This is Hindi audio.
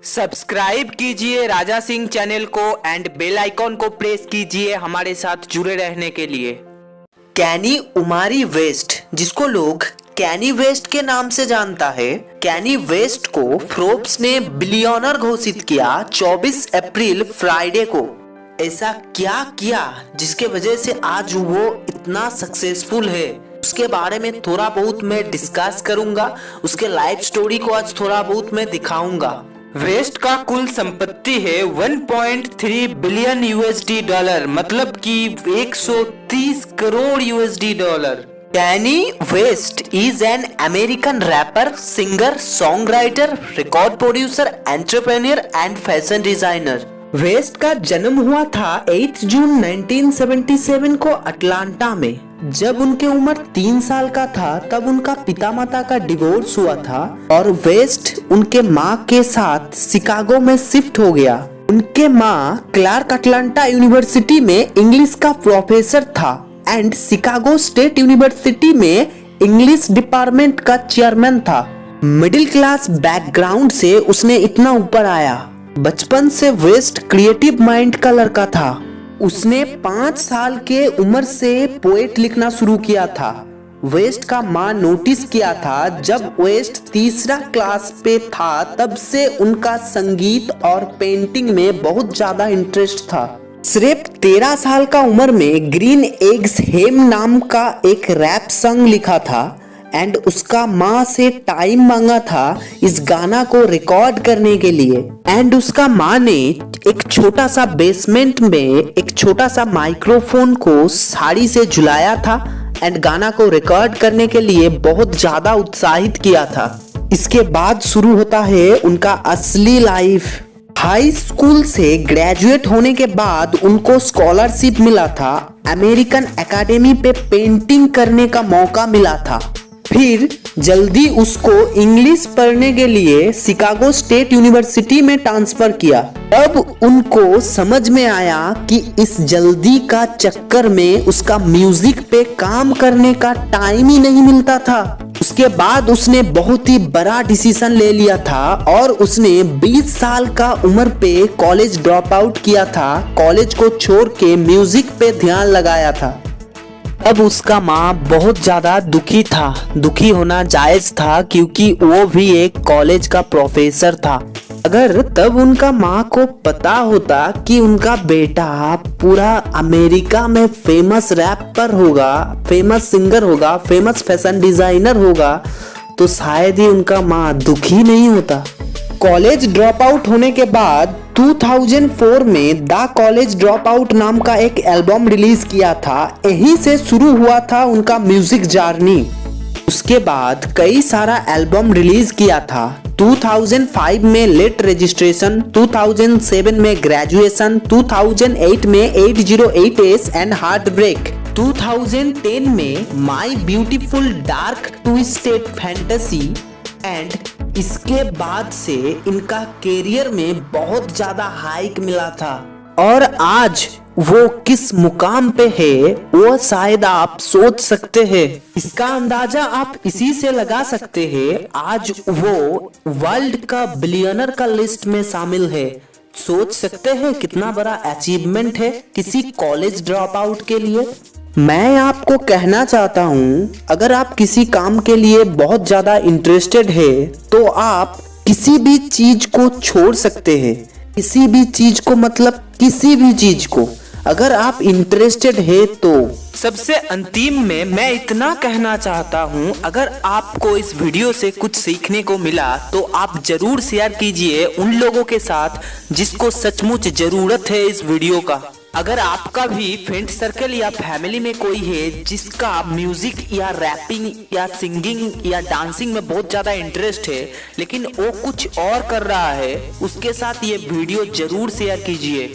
सब्सक्राइब कीजिए राजा सिंह चैनल को एंड बेल आइकॉन को प्रेस कीजिए हमारे साथ जुड़े रहने के लिए। कैनी उमारी वेस्ट, जिसको लोग कैनी वेस्ट के नाम से जानता है, कैनी वेस्ट को फोर्ब्स ने बिलियनर घोषित किया 24 अप्रैल फ्राइडे को। ऐसा क्या किया जिसके वजह से आज वो इतना सक्सेसफुल है, उसके बारे में थोड़ा बहुत मैं डिस्कस करूंगा। उसके लाइफ स्टोरी को आज थोड़ा बहुत मैं दिखाऊंगा। वेस्ट का कुल संपत्ति है 1.3 बिलियन यूएसडी डॉलर, मतलब कि 130 crore USD dollar. Kanye West is an American rapper, singer, songwriter, record producer, entrepreneur and fashion designer. West का जन्म हुआ था 8 जून 1977 को अटलांटा में। जब उनके उम्र 3 साल का था तब उनका पिता माता का डिवोर्स हुआ था और वेस्ट उनके माँ के साथ शिकागो में शिफ्ट हो गया। उनके माँ क्लार्क अटलांटा यूनिवर्सिटी में इंग्लिश का प्रोफेसर था एंड शिकागो स्टेट यूनिवर्सिटी में इंग्लिश डिपार्टमेंट का चेयरमैन था। मिडिल क्लास बैकग्राउंड से उसने इतना ऊपर आया। बचपन से वेस्ट क्रिएटिव माइंड का लड़का था। उसने 5 साल के उम्र से पोएट लिखना शुरू किया था। वेस्ट का माँ नोटिस किया था जब वेस्ट तीसरा क्लास पे था, तब से उनका संगीत और पेंटिंग में बहुत ज्यादा इंटरेस्ट था। सिर्फ 13 साल का उम्र में ग्रीन एग्स हेम नाम का एक रैप सॉन्ग लिखा था एंड उसका माँ से टाइम मांगा था इस गाना को रिकॉर्ड करने के लिए। एंड उसका माँ ने एक छोटा सा बेसमेंट में एक छोटा सा माइक्रोफोन को साड़ी से झुलाया था एंड गाना को रिकॉर्ड करने के लिए बहुत ज्यादा उत्साहित किया था। इसके बाद शुरू होता है उनका असली लाइफ। हाई स्कूल से ग्रेजुएट होने के बाद उनको स्कॉलरशिप मिला था। अमेरिकन एकेडमी पे पेंटिंग करने का मौका मिला था। फिर जल्दी उसको इंग्लिश पढ़ने के लिए शिकागो स्टेट यूनिवर्सिटी में ट्रांसफर किया। तब उनको समझ में आया कि इस जल्दी का चक्कर में उसका म्यूजिक पे काम करने का टाइम ही नहीं मिलता था। उसके बाद उसने बहुत ही बड़ा डिसीजन ले लिया था और उसने 20 साल का उम्र पे कॉलेज ड्रॉप आउट किया था। कॉलेज को छोड़ के म्यूजिक पे ध्यान लगाया था। अब उसका माँ बहुत ज्यादा दुखी था। दुखी होना जायज था क्योंकि वो भी एक कॉलेज का प्रोफेसर था। अगर तब उनका माँ को पता होता कि उनका बेटा पूरा अमेरिका में फेमस रैपर होगा, फेमस सिंगर होगा, फेमस फैशन डिजाइनर होगा, तो शायद ही उनका माँ दुखी नहीं होता। कॉलेज ड्रॉप आउट होने के बाद 2004 में द कॉलेज ड्रॉप आउट नाम का एक एल्बम रिलीज किया था। यहीं से शुरू हुआ था उनका म्यूजिक जर्नी। उसके बाद कई सारा एल्बम रिलीज किया था। 2005 में लेट रजिस्ट्रेशन, 2007 में ग्रेजुएशन, 2008 में 808s एंड हार्ट ब्रेक, 2010 में my beautiful dark twisted fantasy and इसके बाद से इनका करियर में बहुत ज्यादा हाइक मिला था। और आज वो किस मुकाम पे है वो शायद आप सोच सकते हैं। इसका अंदाजा आप इसी से लगा सकते हैं। आज वो वर्ल्ड का बिलियनर का लिस्ट में शामिल है। सोच सकते हैं कितना बड़ा अचीवमेंट है किसी कॉलेज ड्रॉप आउट के लिए। मैं आपको कहना चाहता हूँ, अगर आप किसी काम के लिए बहुत ज्यादा इंटरेस्टेड है तो आप किसी भी चीज को छोड़ सकते हैं। किसी भी चीज को मतलब किसी भी चीज को अगर आप इंटरेस्टेड है तो। सबसे अंतिम में मैं इतना कहना चाहता हूँ, अगर आपको इस वीडियो से कुछ सीखने को मिला तो आप जरूर शेयर कीजिए उन लोगों के साथ जिसको सचमुच जरूरत है इस वीडियो का। अगर आपका भी फ्रेंड सर्कल या फैमिली में कोई है जिसका म्यूजिक या रैपिंग या सिंगिंग या डांसिंग में बहुत ज्यादा इंटरेस्ट है लेकिन वो कुछ और कर रहा है, उसके साथ ये वीडियो जरूर शेयर कीजिए।